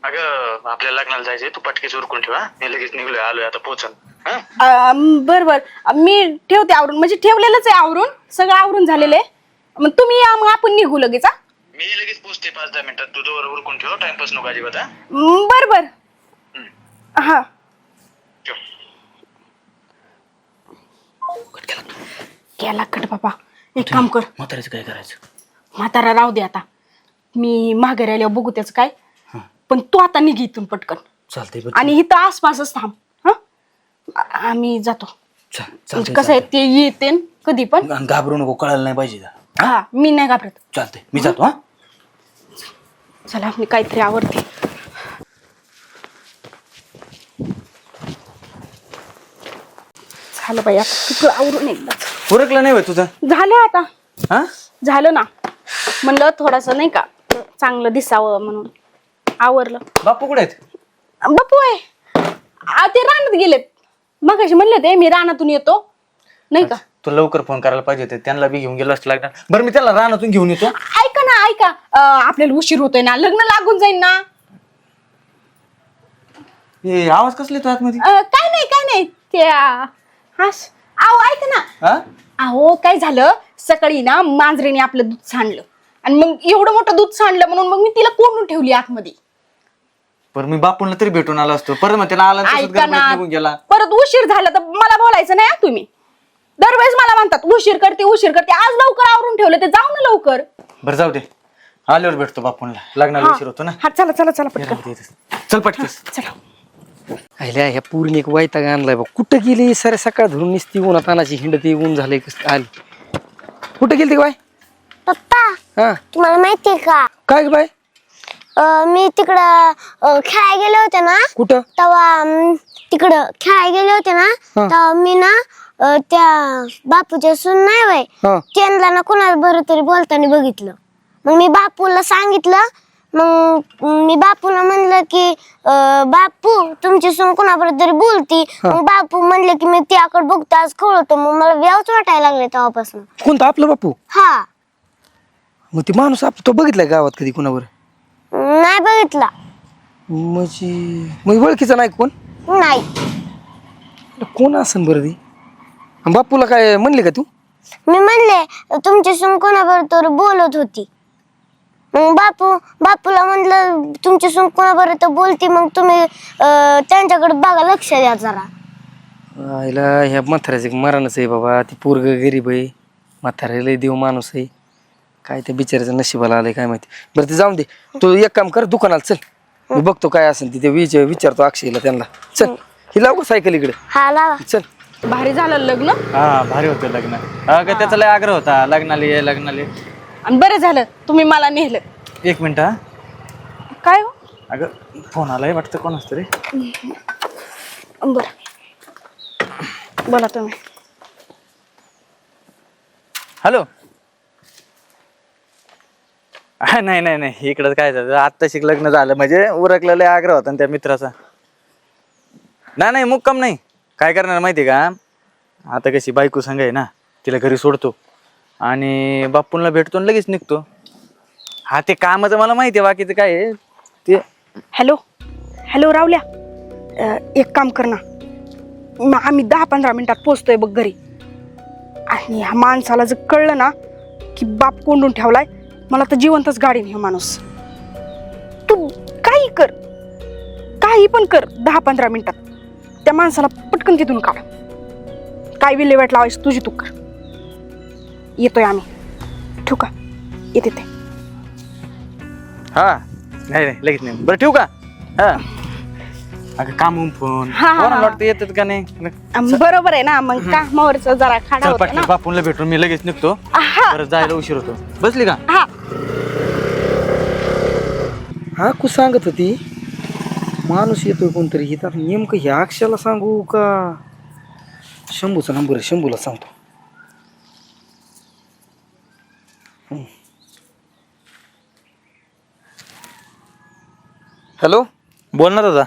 S6: अगं आपल्या लग्नाला जायचंय, तू पटकेच उरकून ठेवा. मी लगेच निघलोय, आलोय आता पोहोचन.
S5: बर बर मी ठेवते आवरून, म्हणजे ठेवलेलंच आहे आवरून, सगळं आवरून झालेलं आहे. मग तुम्ही या, मग आपण निघू लगेच.
S6: मी लगेच पोहोचते 5-10 मिनिटात. तू दोर उरकून ठेव, टाइमपास नको अजिबात.
S5: बर बर हा. केला कट बाबा. एक काम कर,
S2: म्हातारीचं काय करायचं?
S5: म्हातारा राहू दे आता, मी माघारी आल्यावर बघू त्याचं काय. पण तू आता निघ इथून पटकन.
S2: चालतंय
S5: आणि इथं आसपासच थांब. हा आम्ही जातो. कसं आहे ते येते कधी पण.
S2: घाबरू नको, कळायला नाही पाहिजे.
S5: हा मी नाही घाबरत.
S2: चालतंय मी जातो. हा
S5: चला मी काहीतरी आवडते. झालं बाई आता तुझं आवरून एकदाच.
S2: उरकलं नाही होय तुझं?
S5: झालं आता.
S2: हा
S5: झालं ना, म्हणलं थोडस नाही का चांगलं दिसावं म्हणून आवरलं.
S2: बापू कुठे आहेत?
S5: बापू आहे ते रानात गेलेत. मग असे म्हणले ते मी रानातून येतो नाही का.
S2: तू लवकर फोन करायला पाहिजे होते, त्यांना बी घेऊन गेलो असतं लागणार. बरं मी त्याला रानातून घेऊन येतो.
S5: ऐका ना ऐका, आपल्याला उशीर होतोय ना, लग्न लागून जाईल ना.
S2: हे आवाज कसले तो आतमध्ये?
S5: काय नाही ते अहो ऐका ना.
S2: हा
S5: अहो काय झालं, सकाळी ना मांजरीने आपलं दूध सांडलं आणि मग एवढं मोठं दूध सांडलं म्हणून मग मी तिला कोंडून ठेवली आतमध्ये.
S2: बरं मी बापूंना तरी भेटून आलो असतो. परत मग त्याला आला तसंच
S5: ऐका
S2: गडबडीत
S5: ना,
S2: निघून गेला.
S5: परत उशीर झाला तर मला बोलायचं नाही हा तुम्ही. दरवेळेस मला म्हणतात उशीर करते. आज लवकर आवरून ठेवलं ते, जाऊ ना लवकर.
S2: बरं जाऊ दे, आल्यावर भेटतो बापूंना. लग्नाला उशीर होतो ना.
S5: हा चला पटकन.
S2: चल पटकेस.
S5: चला.
S10: आयल्या ह्या पूर्ण एक वैताग आणलाय बघ. कुठं गेली सारे सकाळ धरून निसती ऊन तानाची हिंडती ऊन झाले आली. कुठं गेली बाय?
S8: पप्पा
S10: हा
S8: तुम्हाला माहितीये का,
S10: काय ग बाय?
S8: मी तिकडं खेळायला गेले होते ना,
S10: कुठं?
S8: तेव्हा तिकडं खेळायला गेले होते ना, तेव्हा मी ना त्या बापूच्या सून नाही वय
S10: हा
S8: त्यांना ना कोणाला बरं तरी बोलताना बघितलं. मग मी बापूला सांगितलं. मग मी बापूला म्हणलं की बापू तुमची सून कोणाबरोबर तरी बोलती. मग बापू म्हणले की मी त्याकडे बघतो आज कळतो. मग मला व्यावच वाटायला लागले तेव्हापासून.
S10: कोणता आपला बापू?
S8: हा.
S10: मग ते माणूस तो बघितलाय गावात कधी कुणावर?
S8: नाही बघितला.
S10: म्हणजे मग ओळखीचा नाही कोण?
S8: नाही.
S10: कोण असन बरं ती? बापूला काय म्हणले का तू?
S8: मी म्हणले तुमची सून कोणाबरोबर तर बोलत होती. मग बापूला म्हणलं तुमची सून कोणाबरोबर तर बोलती, मग तुम्ही त्यांच्याकडे बघा, लक्ष द्या जरा.
S10: आईला ह्या म्हाताऱ्याचं मरणच आहे बाबा. ती पोरग गरीब आहे, म्हाताऱ्याला देव माणूस आहे. काय त्या बिचाऱ्याचं नशिबाला आलंय काय माहिती. बरं ते जाऊन दे, तू एक काम कर, दुकानाला चल, मी बघतो काय असेल तिथे विचारतो अक्षयला त्यांना. चल ही लावू सायकल इकडे.
S8: हा लावा.
S10: चल.
S5: भारी झालं लग्न.
S2: हा भारी होतं लग्न. अगं त्याचा लय आग्रह होता लग्नाला ये.
S5: आणि बरं झालं तुम्ही मला नेलं.
S2: एक मिनिट. हा
S5: काय हो?
S2: अगं फोन आलाय वाटतं कोणाच तरी.
S5: बर बोला तुम्ही.
S2: हॅलो. नाही इकडं काय झालं, आत्ताशी लग्न झालं म्हणजे उरकलेला आग्रह होता ना त्या मित्राचा.
S6: नाही मुक्काम नाही. काय करणार माहिती का, आता कशी बायको सांग आहे ना, तिला घरी सोडतो आणि बापूंना भेटतो आणि लगेच निघतो. हा ते कामाचं मला माहिती आहे, बाकीचं काय आहे ते.
S5: हॅलो हॅलो रावल्या, एक काम कर ना, आम्ही 10-15 मिनिटात पोचतोय बघ घरी. आणि ह्या माणसाला जर कळलं ना की बाप कोंडून ठेवलाय, मला तर जिवंतच गाडीन हे माणूस. तू काही कर, काही पण कर, 10-15 मिनिटात त्या माणसाला पटकन तिथून काढ. काय विल्हेवाट लावायची तुझी तू कर. येतोय आम्ही, ठेवू का? येते ते.
S6: हा नाही लगेच नाही. बरं ठेवू का? हा अगं काम फोन
S5: हा.
S6: वाटतं येतात का नाही.
S5: बरोबर आहे ना, मग कामावरचा जरा खाडा होता ना.
S6: बापूंला भेटून मी लगेच निघतो,
S5: हा
S6: परत जायला उशीर होतो. बसली का?
S5: हा.
S10: हा कु सांगत होती माणूस येतोय कोणतरी. इथं नेमकं ह्या अक्षाला सांगू का शंभूचा नंबर आहे, शंभूला सांगतो. हॅलो,
S6: बोल ना दादा.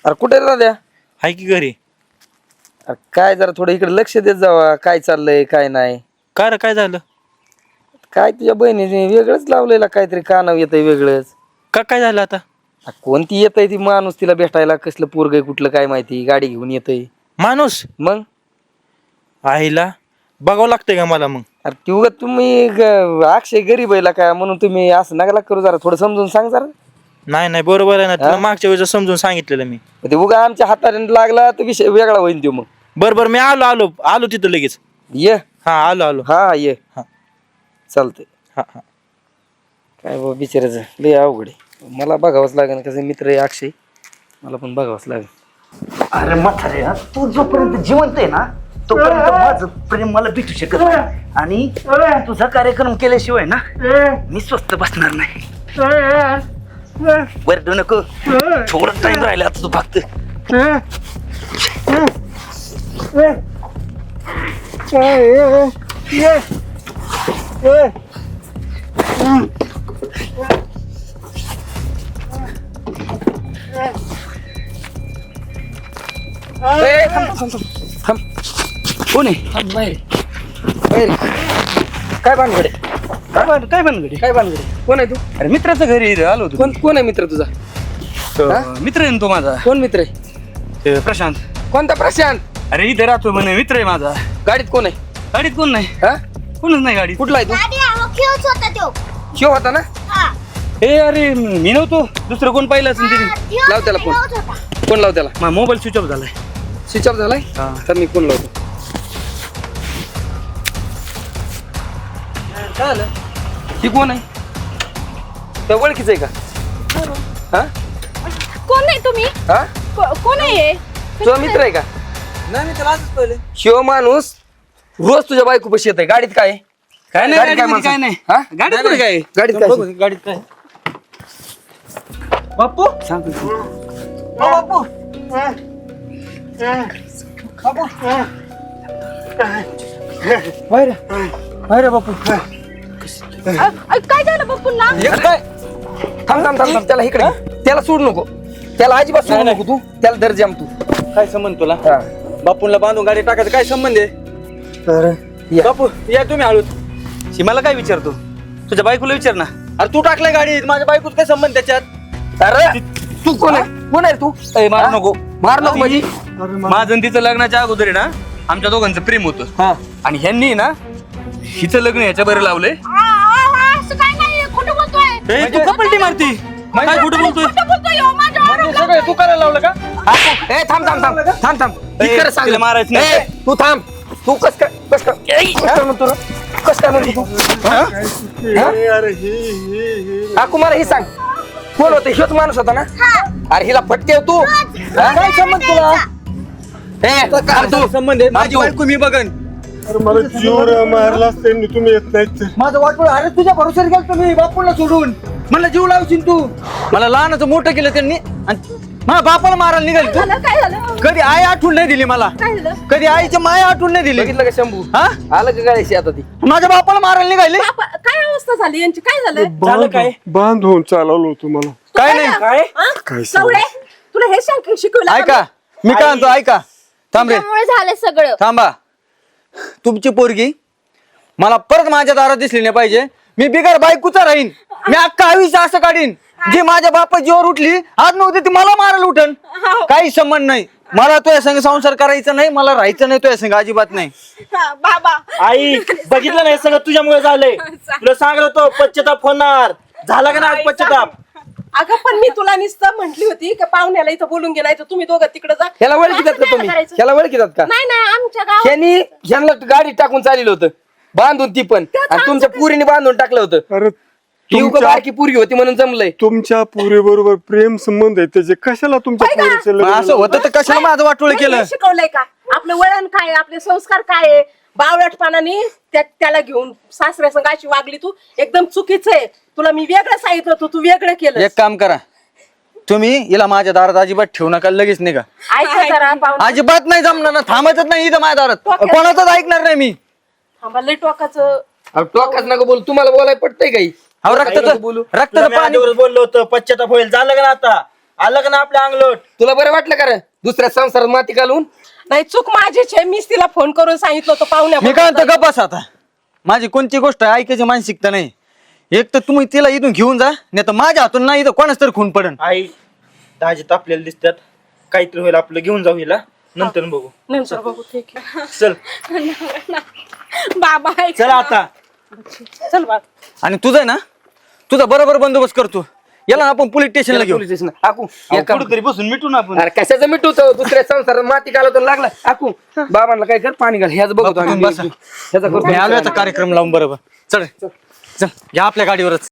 S10: अरे कुठे राहत्या?
S6: हाय की घरी.
S10: अरे काय जरा थोडं इकडे लक्ष देत जावा, काय चाललंय काय नाही.
S6: काय रे काय झालं?
S10: काय तुझ्या बहिणीने वेगळंच लावलेला, काहीतरी कानाव येतंय वेगळंच.
S6: काय झालं आता?
S10: कोणती येतंय ती माणूस तिला भेटायला, कसलं पोरग कुठलं काय माहिती, गाडी घेऊन येतंय.
S6: माणूस
S10: मग
S6: आईला बघावं लागतंय का मला? मग
S10: अरे ती उगा तुम्ही अक्षय गरीब आहे का म्हणून तुम्ही असं नका करू, जरा थोडं समजून सांग जरा.
S6: नाही बरोबर आहे ना, तुला मागच्या वेळेस समजून सांगितलेलं मी.
S10: ते उगा आमच्या हाताने लागला तर विषय वेगळा होईल तो. मग
S6: बरोबर मी आलो तिथं लगेच.
S10: ये.
S6: हा आलो.
S10: हा ये.
S6: हा.
S10: चालतंय.
S6: हा.
S10: काय बाबा बिचारायचं लय अवघड आहे. मला बघावंच लागेल, कसं मित्र आहे अक्षय, मला पण बघावंच लागेल.
S11: अरे म्हातारे, तू जोपर्यंत जिवंत आहे ना तोपर्यंत माझं प्रेम मला भेटू शकत नाही. आणि तुझा कार्यक्रम केल्याशिवाय ना मी स्वस्त बसणार नाही. बरं नको, थोडं टाइम राहिला आता तू फक्त. कोण आहे?
S10: काय भानगड आहे?
S11: काय बनगडी?
S10: काय भानगड आहे? कोण आहे तू?
S11: अरे मित्राच्या घरी आलो होतो.
S10: कोण आहे मित्र तुझा?
S11: मित्र आहे ना तो माझा.
S10: कोण मित्र आहे?
S11: प्रशांत.
S10: कोणता प्रशांत?
S11: अरे इथे राहतो म्हणे, मित्र आहे माझा.
S10: गाडीत कोण आहे?
S11: गाडीत कोण नाही,
S10: हा?
S11: कोणच नाही गाडीत.
S10: कुठला आहे तू? शिव होता ना?
S11: हे अरे मी नव्हतो, दुसरं कोण पाहिलं असेल तिने.
S10: लाव त्याला फोन. कोण लाव त्याला?
S11: माझा मोबाईल स्विच ऑफ झालाय.
S10: स्विच ऑफ झालाय? तर मी फोन लावतो. काय झालं? ही कोण आहे? त्या ओळखीच आहे का? हा?
S5: कोण आहे तुम्ही?
S10: हा?
S5: कोण आहे?
S10: तुझा मित्र आहे का?
S11: नाही मी त्याला आजच पहिले.
S10: शिव माणूस रोज तुझ्या बायको पशी येत आहे. गाडीत काय आहे?
S11: काय नाही
S10: गाडीत
S11: गाडीमध्ये काय नाही.
S10: हा?
S11: गाडीत कुठे काय?
S10: गाडीत काय?
S11: बघू, गाडीत काय? बाप्पू सांग बाप्पू.
S10: अरे बापू
S5: काय झालं बघून
S10: काय? थांब त्याला इकडे त्याला सोडू नको, त्याला अजिबात सोडू नको तू. त्याला दर जम तू.
S11: काय संबंध तुला?
S10: हा.
S11: बापूंला बांधून गाडी टाकायचं काय संबंध आहे? बापू या तुम्ही हळूच. मला काय विचारतो? तुझ्या बायकोला विचार ना. अरे तू टाकलाय गाडीत, माझ्या बायकोच काय संबंध त्याच्यात?
S10: अरे तू कोण आहे? कोण आहे तू?
S11: मार नको.
S10: मार नको म्हणजे?
S11: माझं आणि तिचं लग्नाच्या अगोदर आहे ना आमच्या दोघांचं प्रेम होतं. आणि ह्यांनी ना हिचं लग्न ह्याच्या बरं लावलंय.
S5: असं काय नाही, खोटं बोलतोय.
S11: ए, तू कपलटी मारती. काय कुठं बोलतोय?
S5: खोटं बोलतोय ह्यो, माझ्यावर आरोप
S11: सगळं तू करायला लावलं का?
S10: ए थांब
S11: ए,
S10: इकडे सांग.
S11: तिला मारायचं नाही.
S10: ए, तू थांब. तू कस काय म्हणतो रे? कस काय म्हणतो तू? हा कुमार ही सांग, कोण होतं? ह्योच माणूस होता ना? अरे हिला फटके तू. काय संबंध तुला? ए तू
S11: संबंध आहे माझी बायको मी बघन.
S1: मला जीव मारला त्यांनी, तुम्ही येत नाहीत.
S11: माझं वाटलं. अरे तुझ्या भरोश्यावर गेलो तुम्ही बापूला सोडून. मला जीव लावशील तू. मला लहानाचं मोठं केलं त्यांनी आणि माझ्या बापाला मारायला निघाली तू.
S5: काय झालं?
S11: कधी आई आठवण नाही दिली मला.
S5: काय झालं?
S11: कधी आईची माया आठवण नाही दिली.
S10: बघितलं का शंभू?
S11: हा?
S10: आलं का गाडीशी आता ती?
S11: माझ्या बापाला मारायला निघाली.
S5: काय अवस्था झाली यांची? काय झालं?
S11: झालं काय?
S1: बांधून चालवलं होतं मला.
S11: काय नाही.
S5: काय
S1: काय
S5: कवळे, तुला हे शिकवलं
S11: ऐका मी काय म्हणतो ऐका, थांब रे,
S4: त्यामुळे झालं सगळं.
S11: थांबा. तुमची पोरगी मला परत माझ्या दारात दिसली नाही पाहिजे. मी बिगर बायकोचा राहीन. मी अख्खा आयुष्य असं काढीन. जी माझ्या बापा जीवर उठली आज नव्हती ती मला मारायला उठन. काही संबंध नाही. मला तुझ्या संग संसार करायचा नाही, मला राहायचं नाही तुझ्या संग, अजिबात नाही.
S5: बाबा
S6: आई बघितलं नाही सगळं तुझ्यामुळे झालंय. तुला सांगत होतो पश्चाताप होणार, झाला का नाही पश्चाताप?
S3: अगं पण मी तुला नुसतं म्हटली होती की पाहुण्याला इथं बोलून गेलाय तर तुम्ही दोघं तिकडे जा.
S10: ह्याला ओळखीतात का तुम्ही? ह्याला ओळखीतात का?
S3: नाही नाही आमच्या गावात
S10: ह्यांनी ह्यांना गाडी टाकून चाललेलं होतं बांधून ती पण, आणि तुमच्या पुरीने बांधून टाकलं होतं.
S1: अरे
S10: ती उगा बारकी पुरगी होती म्हणून जमलंय.
S1: तुमच्या पुरी बरोबर प्रेम संबंध आहे त्याचे, कशाला तुमच्या पोरीचं
S11: मग
S1: लग्न
S11: असं होतं तर कशाला माझं वाटोळ केलं?
S3: शिकवलंय का आपलं वळण काय आहे, आपले संस्कार काय आहे? बावळटपणाने त्याला घेऊन सासऱ्या संग अशी वागली तू, एकदम चुकीचं आहे. तुला मी वेगळं सांगितलं होतं, तू वेगळं केलं.
S11: एक काम करा, तुम्ही हिला माझ्या दारात अजिबात ठेवू नका, लगेच नाही का?
S3: ऐका जरा पाहुणा,
S11: अजिबात नाही जमणार ना, थांबायचंच नाही इथं माझ्या दारात. कोणाचंच ऐकणार नाही मी.
S3: थांबा, लय टोकाचं.
S10: टोकाच नका बोल, तुम्हाला बोलायला पटतंय काही?
S11: अहो
S6: तुला
S11: रक्ताचं
S6: मी
S11: पाणी.
S6: आधीवर बोललो होतं पश्चाताप होईल, झालं का ना आता? आलं का ना आपल्या अंगलोट?
S10: तुला बरं वाटलं का रे दुसऱ्या संसारात माती घालून?
S3: नाही चूक माझीच आहे, मीच तिला फोन करून सांगितलं होतं पाहुण्या.
S11: मी काय म्हणतो गप्प बस आता. माझी कोणती गोष्ट ऐकायची मानसिकता नाही. एक तर तुम्ही तिला इथून घेऊन जा, नाही तर माझ्या हातून नाही तर कोणाच तरी खून पडन.
S6: आई दाजी तापलेलं दिसतात, काहीतरी होईल, आपलं घेऊन जाऊ हिला, नंतर बघू.
S3: नंतर बघू, ठीक आहे.
S6: चल
S5: बाबा ऐक
S6: चल आता.
S3: चल बा.
S11: आणि तुझं आहे ना, तुझा बरोबर बंदोबस्त करतो. याला आपण पोलीस स्टेशनला घेऊ.
S10: पोलीस स्टेशन आकू एक काम
S6: कुठेतरी बसून मिटू ना आपण.
S10: कर. अरे कशाचं मिटवतो? दुसऱ्या संसारात माती घालवतो लागला. आकू बाबांना काय कर, पाणी घाल. ह्याच बघतो आम्ही.
S11: बसा.
S10: ह्याचा करतो.
S11: मी आलो आता कार्यक्रम लावून. बरोबर चल चल, या आपल्या गाडीवरच.